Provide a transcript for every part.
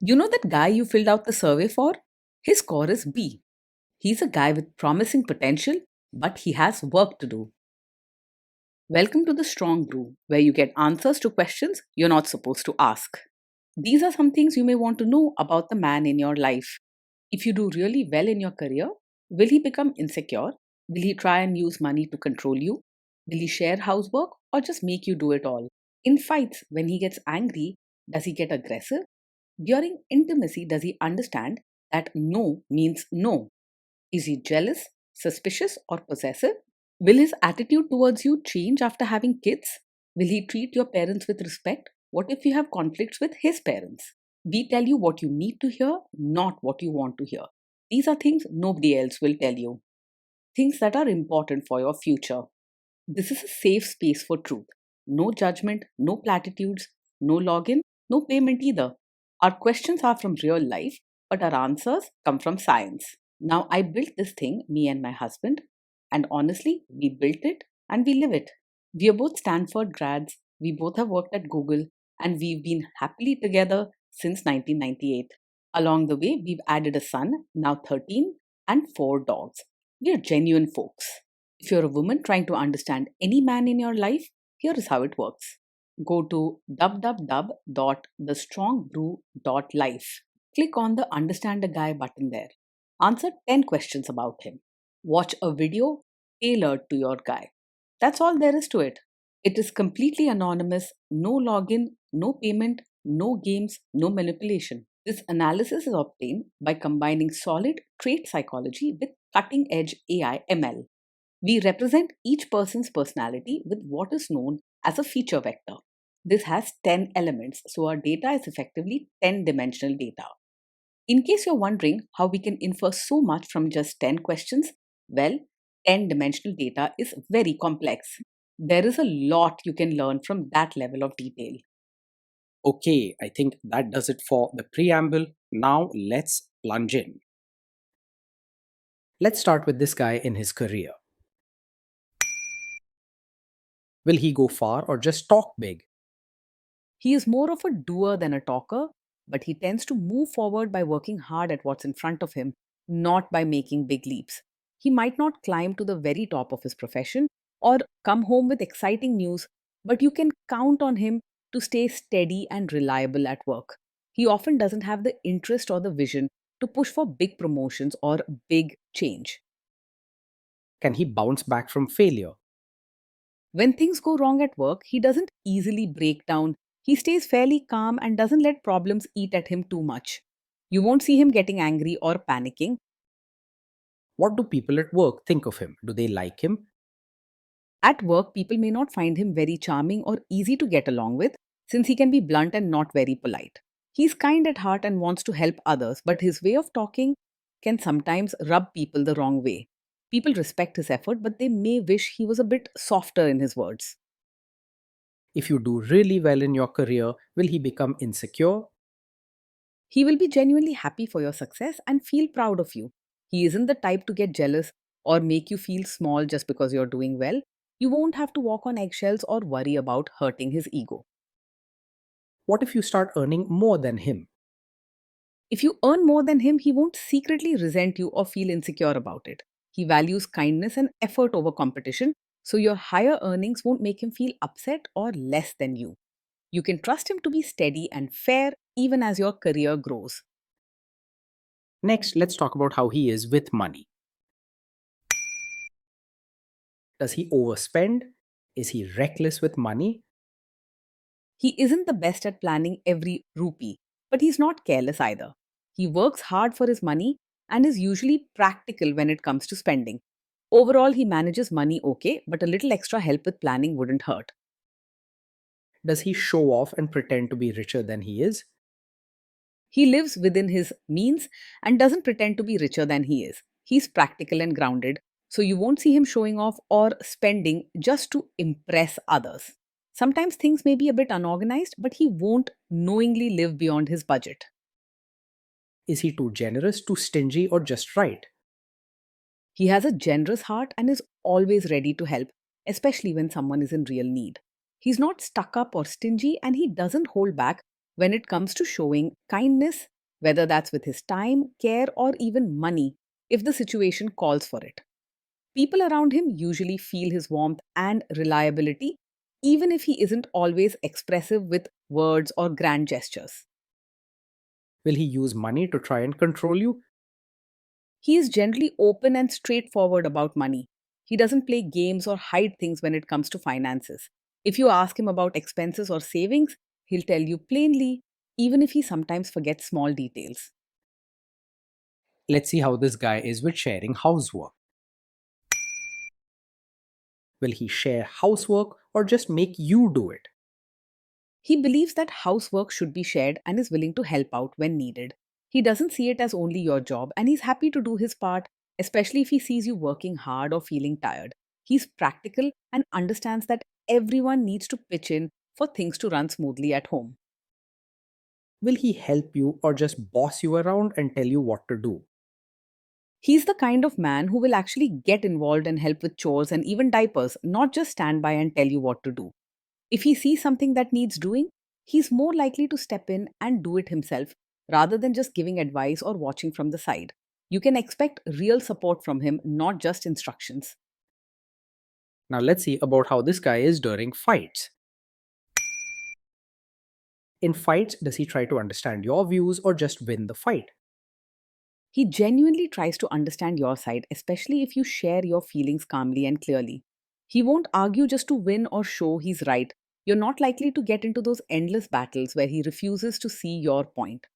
You know that guy you filled out the survey for? His score is B. He's a guy with promising potential, but he has work to do. Welcome to the Strong Brew, where you get answers to questions you're not supposed to ask. These are some things you may want to know about the man in your life. If you do really well in your career, will he become insecure? Will he try and use money to control you? Will he share housework or just make you do it all? In fights, when he gets angry, does he get aggressive? During intimacy, does he understand that no means no? Is he jealous, suspicious, or possessive? Will his attitude towards you change after having kids? Will he treat your parents with respect? What if you have conflicts with his parents? We tell you what you need to hear, not what you want to hear. These are things nobody else will tell you, things that are important for your future. This is a safe space for truth. No judgment, no platitudes, no login, no payment either. Our questions are from real life, but our answers come from science. Now, I built this thing, me and my husband, and honestly, we built it and we live it. We are both Stanford grads, we both have worked at Google, and we've been happily together since 1998. Along the way, we've added a son, now 13, and 4 dogs. We are genuine folks. If you're a woman trying to understand any man in your life, here is how it works. Go to www.thestrongbrew.life. Click on the Understand a Guy button there. Answer 10 questions about him. Watch a video tailored to your guy. That's all there is to it. It is completely anonymous, no login, no payment, no games, no manipulation. This analysis is obtained by combining solid trait psychology with cutting edge AI ML. We represent each person's personality with what is known as a feature vector. This has 10 elements, so our data is effectively 10-dimensional data. In case you're wondering how we can infer so much from just 10 questions, well, 10-dimensional data is very complex. There is a lot you can learn from that level of detail. Okay, I think that does it for the preamble. Now let's plunge in. Let's start with this guy in his career. Will he go far or just talk big? He is more of a doer than a talker, but he tends to move forward by working hard at what's in front of him, not by making big leaps. He might not climb to the very top of his profession or come home with exciting news, but you can count on him to stay steady and reliable at work. He often doesn't have the interest or the vision to push for big promotions or big change. Can he bounce back from failure? When things go wrong at work, he doesn't easily break down. He stays fairly calm and doesn't let problems eat at him too much. You won't see him getting angry or panicking. What do people at work think of him? Do they like him? At work, people may not find him very charming or easy to get along with, since he can be blunt and not very polite. He's kind at heart and wants to help others, but his way of talking can sometimes rub people the wrong way. People respect his effort, but they may wish he was a bit softer in his words. If you do really well in your career, will he become insecure? He will be genuinely happy for your success and feel proud of you. He isn't the type to get jealous or make you feel small just because you're doing well. You won't have to walk on eggshells or worry about hurting his ego. What if you start earning more than him? If you earn more than him, he won't secretly resent you or feel insecure about it. He values kindness and effort over competition, so your higher earnings won't make him feel upset or less than you. You can trust him to be steady and fair even as your career grows. Next, let's talk about how he is with money. Does he overspend? Is he reckless with money? He isn't the best at planning every rupee, but he's not careless either. He works hard for his money and is usually practical when it comes to spending. Overall, he manages money okay, but a little extra help with planning wouldn't hurt. Does he show off and pretend to be richer than he is? He lives within his means and doesn't pretend to be richer than he is. He's practical and grounded, so you won't see him showing off or spending just to impress others. Sometimes things may be a bit unorganized, but he won't knowingly live beyond his budget. Is he too generous, too stingy, or just right? He has a generous heart and is always ready to help, especially when someone is in real need. He's not stuck up or stingy and he doesn't hold back when it comes to showing kindness, whether that's with his time, care, or even money, if the situation calls for it. People around him usually feel his warmth and reliability, even if he isn't always expressive with words or grand gestures. Will he use money to try and control you? He is generally open and straightforward about money. He doesn't play games or hide things when it comes to finances. If you ask him about expenses or savings, he'll tell you plainly, even if he sometimes forgets small details. Let's see how this guy is with sharing housework. Will he share housework or just make you do it? He believes that housework should be shared and is willing to help out when needed. He doesn't see it as only your job and he's happy to do his part, especially if he sees you working hard or feeling tired. He's practical and understands that everyone needs to pitch in for things to run smoothly at home. Will he help you or just boss you around and tell you what to do? He's the kind of man who will actually get involved and help with chores and even diapers, not just stand by and tell you what to do. If he sees something that needs doing, he's more likely to step in and do it himself rather than just giving advice or watching from the side. You can expect real support from him, not just instructions. Now let's see about how this guy is during fights. In fights, does he try to understand your views or just win the fight? He genuinely tries to understand your side, especially if you share your feelings calmly and clearly. He won't argue just to win or show he's right. You're not likely to get into those endless battles where he refuses to see your point.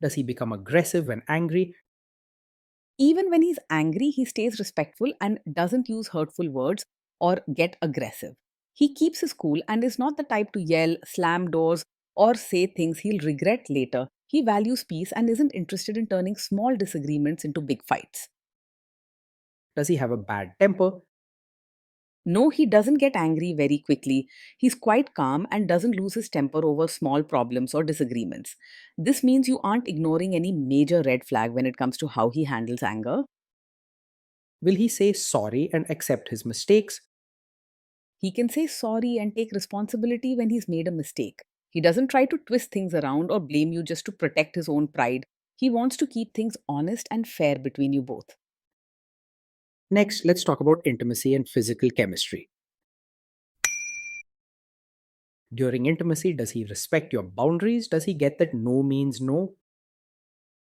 Does he become aggressive when angry? Even when he's angry, he stays respectful and doesn't use hurtful words or get aggressive. He keeps his cool and is not the type to yell, slam doors, or say things he'll regret later. He values peace and isn't interested in turning small disagreements into big fights. Does he have a bad temper? No, he doesn't get angry very quickly. He's quite calm and doesn't lose his temper over small problems or disagreements. This means you aren't ignoring any major red flag when it comes to how he handles anger. Will he say sorry and accept his mistakes? He can say sorry and take responsibility when he's made a mistake. He doesn't try to twist things around or blame you just to protect his own pride. He wants to keep things honest and fair between you both. Next, let's talk about intimacy and physical chemistry. During intimacy, does he respect your boundaries? Does he get that no means no?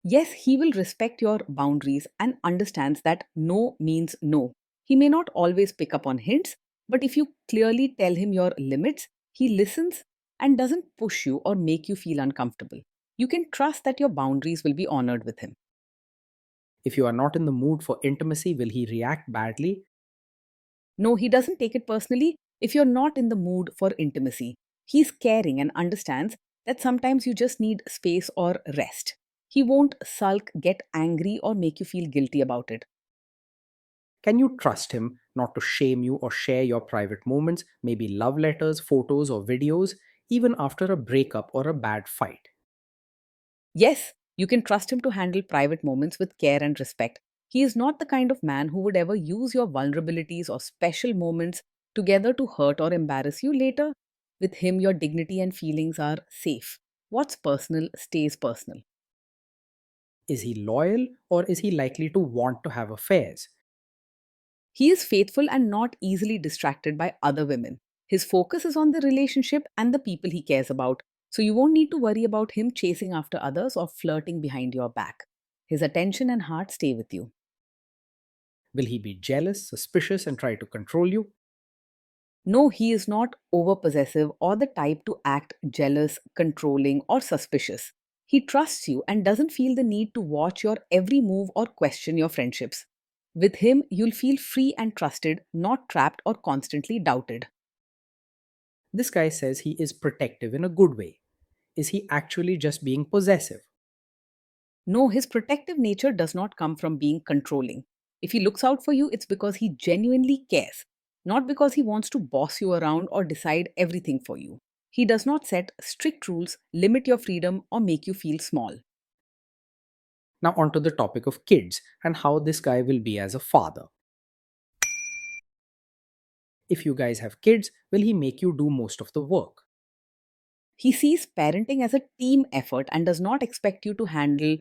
Yes, he will respect your boundaries and understands that no means no. He may not always pick up on hints, but if you clearly tell him your limits, he listens and doesn't push you or make you feel uncomfortable. You can trust that your boundaries will be honored with him. If you are not in the mood for intimacy, will he react badly? No, he doesn't take it personally if you're not in the mood for intimacy. He's caring and understands that sometimes you just need space or rest. He won't sulk, get angry, or make you feel guilty about it. Can you trust him not to shame you or share your private moments, maybe love letters, photos, or videos, even after a breakup or a bad fight? Yes, you can trust him to handle private moments with care and respect. He is not the kind of man who would ever use your vulnerabilities or special moments together to hurt or embarrass you later. With him, your dignity and feelings are safe. What's personal stays personal. Is he loyal or is he likely to want to have affairs? He is faithful and not easily distracted by other women. His focus is on the relationship and the people he cares about, so you won't need to worry about him chasing after others or flirting behind your back. His attention and heart stay with you. Will he be jealous, suspicious, and try to control you? No, he is not over possessive or the type to act jealous, controlling, or suspicious. He trusts you and doesn't feel the need to watch your every move or question your friendships. With him, you'll feel free and trusted, not trapped or constantly doubted. This guy says he is protective in a good way. Is he actually just being possessive? No, his protective nature does not come from being controlling. If he looks out for you, it's because he genuinely cares, not because he wants to boss you around or decide everything for you. He does not set strict rules, limit your freedom, or make you feel small. Now, onto the topic of kids and how this guy will be as a father. If you guys have kids, will he make you do most of the work? He sees parenting as a team effort and does not expect you to handle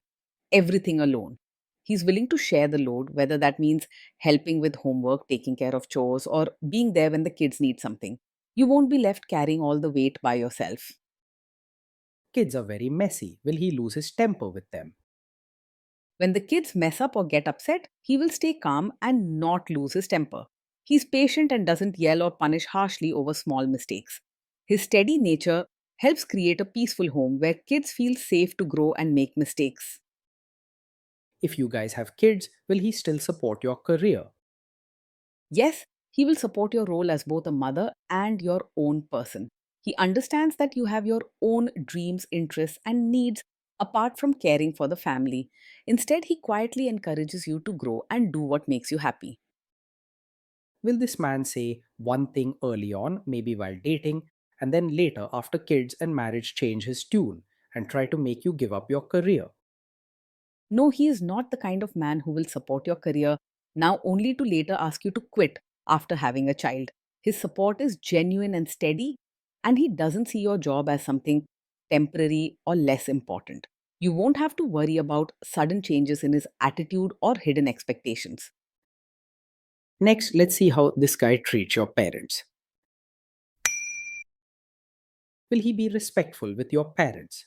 everything alone. He's willing to share the load, whether that means helping with homework, taking care of chores, or being there when the kids need something. You won't be left carrying all the weight by yourself. Kids are very messy. Will he lose his temper with them? When the kids mess up or get upset, he will stay calm and not lose his temper. He's patient and doesn't yell or punish harshly over small mistakes. His steady nature helps create a peaceful home where kids feel safe to grow and make mistakes. If you guys have kids, will he still support your career? Yes, he will support your role as both a mother and your own person. He understands that you have your own dreams, interests, and needs apart from caring for the family. Instead, he quietly encourages you to grow and do what makes you happy. Will this man say one thing early on, maybe while dating, and then later, after kids and marriage, change his tune and try to make you give up your career? No, he is not the kind of man who will support your career now only to later ask you to quit after having a child. His support is genuine and steady, and he doesn't see your job as something temporary or less important. You won't have to worry about sudden changes in his attitude or hidden expectations. Next, let's see how this guy treats your parents. Will he be respectful with your parents?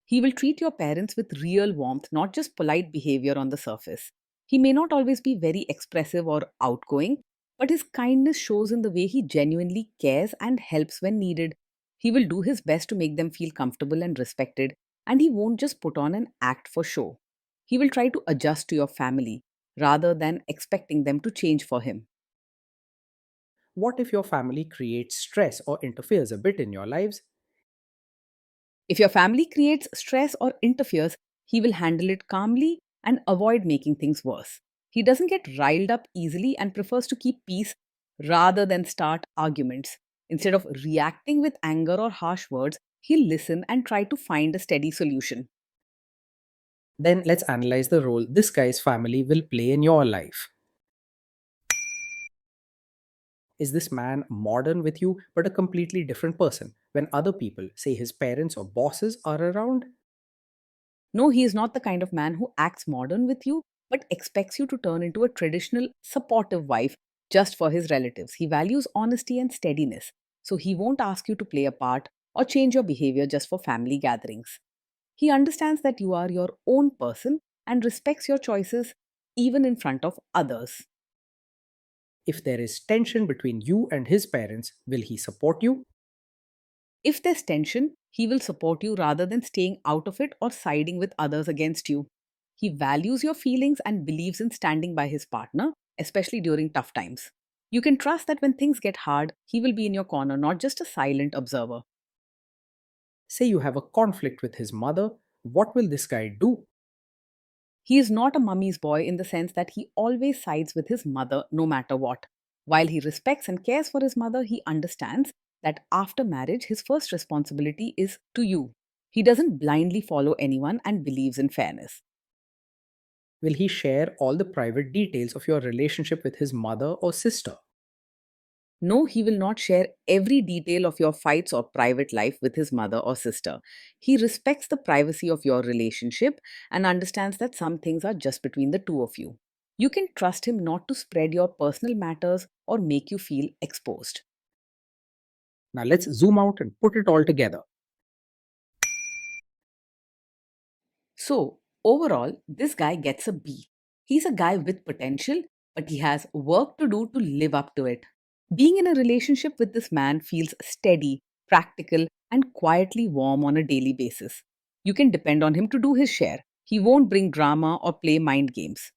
He will treat your parents with real warmth, not just polite behavior on the surface. He may not always be very expressive or outgoing, but his kindness shows in the way he genuinely cares and helps when needed. He will do his best to make them feel comfortable and respected, and he won't just put on an act for show. He will try to adjust to your family rather than expecting them to change for him. What if your family creates stress or interferes a bit in your lives? If your family creates stress or interferes, he will handle it calmly and avoid making things worse. He doesn't get riled up easily and prefers to keep peace rather than start arguments. Instead of reacting with anger or harsh words, he'll listen and try to find a steady solution. Then let's analyze the role this guy's family will play in your life. Is this man modern with you but a completely different person when other people, say his parents or bosses, are around? No, he is not the kind of man who acts modern with you, but expects you to turn into a traditional, supportive wife just for his relatives. He values honesty and steadiness, so he won't ask you to play a part or change your behavior just for family gatherings. He understands that you are your own person and respects your choices even in front of others. If there is tension between you and his parents, will he support you? If there's tension, he will support you rather than staying out of it or siding with others against you. He values your feelings and believes in standing by his partner, especially during tough times. You can trust that when things get hard, he will be in your corner, not just a silent observer. Say you have a conflict with his mother, what will this guy do? He is not a mummy's boy in the sense that he always sides with his mother no matter what. While he respects and cares for his mother, he understands that after marriage, his first responsibility is to you. He doesn't blindly follow anyone and believes in fairness. Will he share all the private details of your relationship with his mother or sister? No, he will not share every detail of your fights or private life with his mother or sister. He respects the privacy of your relationship and understands that some things are just between the two of you. You can trust him not to spread your personal matters or make you feel exposed. Now let's zoom out and put it all together. So, overall, this guy gets a B. He's a guy with potential, but he has work to do to live up to it. Being in a relationship with this man feels steady, practical, and quietly warm on a daily basis. You can depend on him to do his share. He won't bring drama or play mind games.